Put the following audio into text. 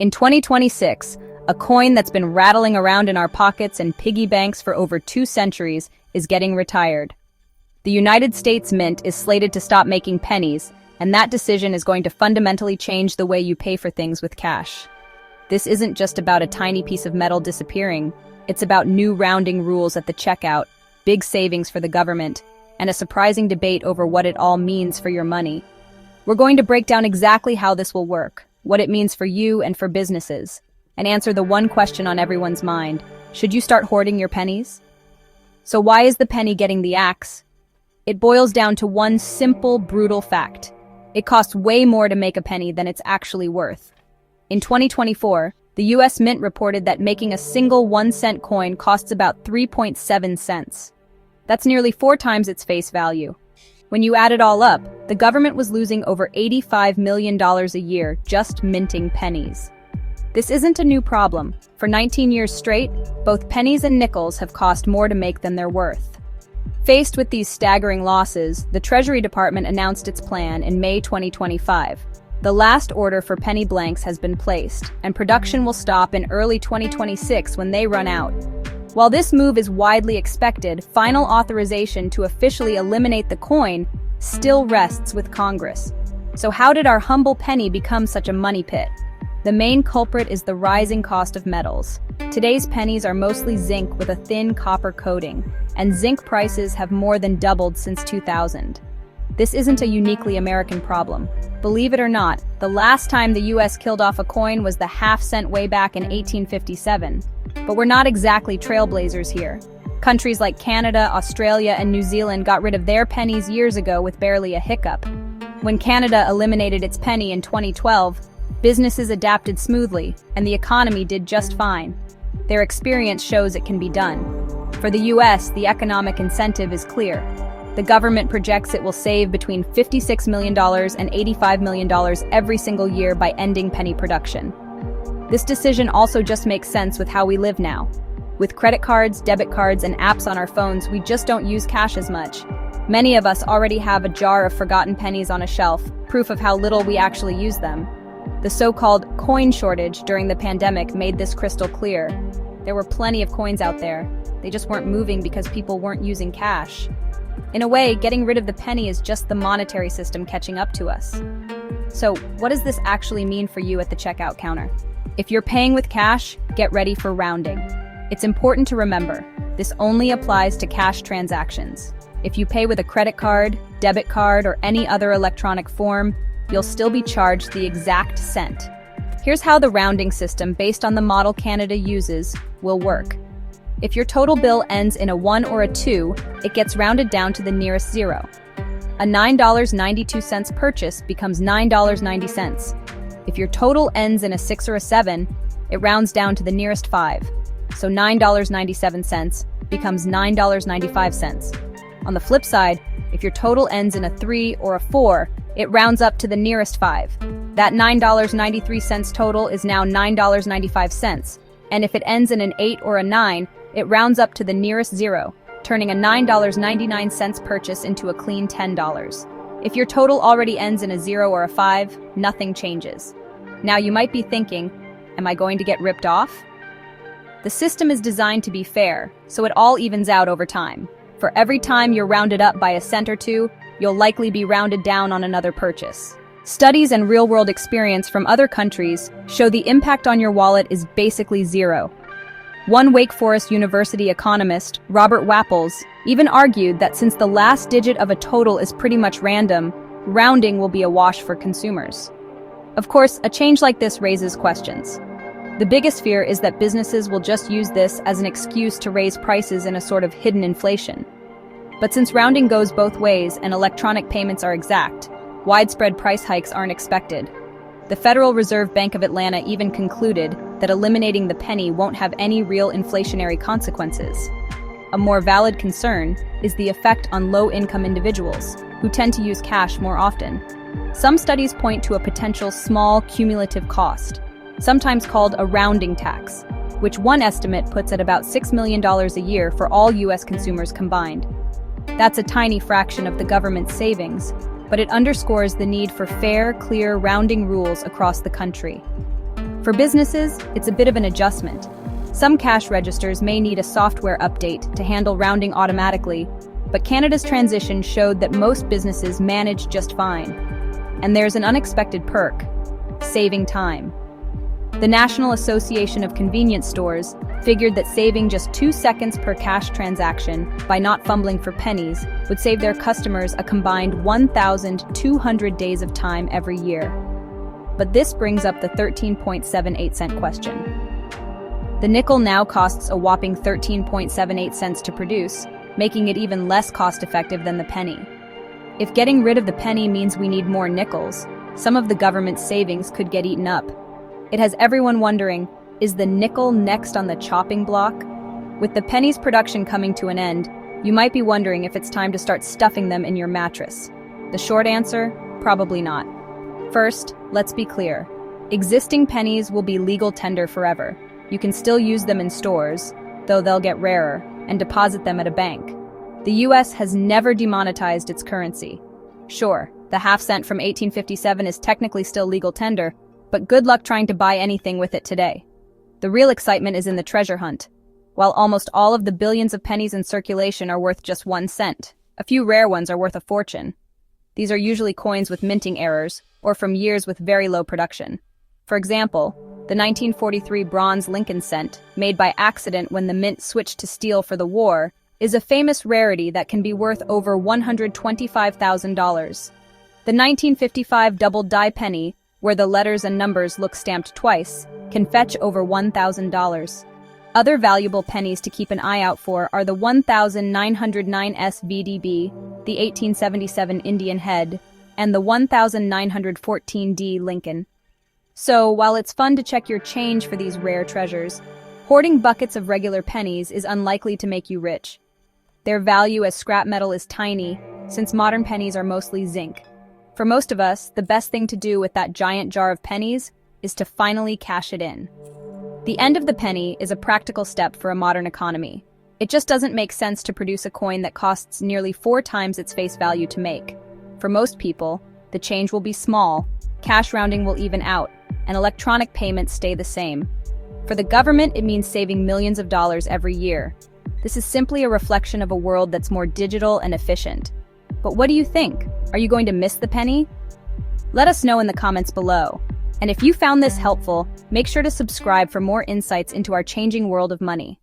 In 2026, a coin that's been rattling around in our pockets and piggy banks for over 2 centuries is getting retired. The United States Mint is slated to stop making pennies, and that decision is going to fundamentally change the way you pay for things with cash. This isn't just about a tiny piece of metal disappearing, it's about new rounding rules at the checkout, big savings for the government, and a surprising debate over what it all means for your money. We're going to break down exactly how this will work, what it means for you and for businesses, and answer the one question on everyone's mind: should you start hoarding your pennies? So why is the penny getting the axe? It boils down to one simple, brutal fact. It costs way more to make a penny than it's actually worth. In 2024, the US Mint reported that making a single 1-cent coin costs about 3.7 cents. That's nearly 4 times its face value. When you add it all up, the government was losing over $85 million a year just minting pennies. This isn't a new problem. For 19 years straight, both pennies and nickels have cost more to make than they're worth. Faced with these staggering losses, the Treasury Department announced its plan in May 2025. The last order for penny blanks has been placed, and production will stop in early 2026 when they run out. While this move is widely expected, final authorization to officially eliminate the coin still rests with Congress. So how did our humble penny become such a money pit? The main culprit is the rising cost of metals. Today's pennies are mostly zinc with a thin copper coating, and zinc prices have more than doubled since 2000. This isn't a uniquely American problem. Believe it or not, the last time the US killed off a coin was the half-cent way back in 1857. But we're not exactly trailblazers here. Countries like Canada, Australia, and New Zealand got rid of their pennies years ago with barely a hiccup. When Canada eliminated its penny in 2012, businesses adapted smoothly, and the economy did just fine. Their experience shows it can be done. For the US, the economic incentive is clear. The government projects it will save between $56 million and $85 million every single year by ending penny production. This decision also just makes sense with how we live now. With credit cards, debit cards, and apps on our phones, we just don't use cash as much. Many of us already have a jar of forgotten pennies on a shelf, proof of how little we actually use them. The so-called coin shortage during the pandemic made this crystal clear. There were plenty of coins out there. They just weren't moving because people weren't using cash. In a way, getting rid of the penny is just the monetary system catching up to us. So, what does this actually mean for you at the checkout counter? If you're paying with cash, get ready for rounding. It's important to remember, this only applies to cash transactions. If you pay with a credit card, debit card, or any other electronic form, you'll still be charged the exact cent. Here's how the rounding system, based on the model Canada uses, will work. If your total bill ends in a 1 or a 2, it gets rounded down to the nearest zero. A $9.92 purchase becomes $9.90. If your total ends in a 6 or a 7, it rounds down to the nearest 5. So $9.97 becomes $9.95. On the flip side, if your total ends in a 3 or a 4, it rounds up to the nearest 5. That $9.93 total is now $9.95. And if it ends in an 8 or a 9, it rounds up to the nearest 0, turning a $9.99 purchase into a clean $10. If your total already ends in a 0 or a 5, nothing changes. Now you might be thinking, am I going to get ripped off? The system is designed to be fair, so it all evens out over time. For every time you're rounded up by a cent or 2, you'll likely be rounded down on another purchase. Studies and real-world experience from other countries show the impact on your wallet is basically 0. One Wake Forest University economist, Robert Wapples, even argued that since the last digit of a total is pretty much random, rounding will be a wash for consumers. Of course, a change like this raises questions. The biggest fear is that businesses will just use this as an excuse to raise prices in a sort of hidden inflation. But since rounding goes both ways and electronic payments are exact, widespread price hikes aren't expected. The Federal Reserve Bank of Atlanta even concluded that eliminating the penny won't have any real inflationary consequences. A more valid concern is the effect on low-income individuals, who tend to use cash more often. Some studies point to a potential small cumulative cost, sometimes called a rounding tax, which one estimate puts at about $6 million a year for all U.S. consumers combined. That's a tiny fraction of the government's savings, but it underscores the need for fair, clear rounding rules across the country. For businesses, it's a bit of an adjustment. Some cash registers may need a software update to handle rounding automatically, but Canada's transition showed that most businesses manage just fine. And there's an unexpected perk: saving time. The National Association of Convenience Stores figured that saving just 2 seconds per cash transaction by not fumbling for pennies would save their customers a combined 1,200 days of time every year. But this brings up the 13.78 cent question. The nickel now costs a whopping 13.78 cents to produce, making it even less cost-effective than the penny. If getting rid of the penny means we need more nickels, some of the government's savings could get eaten up. It has everyone wondering, is the nickel next on the chopping block? With the penny's production coming to an end, you might be wondering if it's time to start stuffing them in your mattress. The short answer, probably not. First, let's be clear. Existing pennies will be legal tender forever. You can still use them in stores, though they'll get rarer, and deposit them at a bank. The US has never demonetized its currency. Sure, the half cent from 1857 is technically still legal tender, but good luck trying to buy anything with it today. The real excitement is in the treasure hunt. While almost all of the billions of pennies in circulation are worth just 1 cent, a few rare ones are worth a fortune. These are usually coins with minting errors, or from years with very low production. For example, the 1943 bronze Lincoln cent, made by accident when the mint switched to steel for the war, is a famous rarity that can be worth over $125,000. The 1955 double-die penny, where the letters and numbers look stamped twice, can fetch over $1,000. Other valuable pennies to keep an eye out for are the 1909 SVDB, the 1877 Indian head, and the 1914D Lincoln. So, while it's fun to check your change for these rare treasures, hoarding buckets of regular pennies is unlikely to make you rich. Their value as scrap metal is tiny, since modern pennies are mostly zinc. For most of us, the best thing to do with that giant jar of pennies is to finally cash it in. The end of the penny is a practical step for a modern economy. It just doesn't make sense to produce a coin that costs nearly 4 times its face value to make. For most people, the change will be small, cash rounding will even out, and electronic payments stay the same. For the government, it means saving millions of dollars every year. This is simply a reflection of a world that's more digital and efficient. But what do you think? Are you going to miss the penny? Let us know in the comments below. And if you found this helpful, make sure to subscribe for more insights into our changing world of money.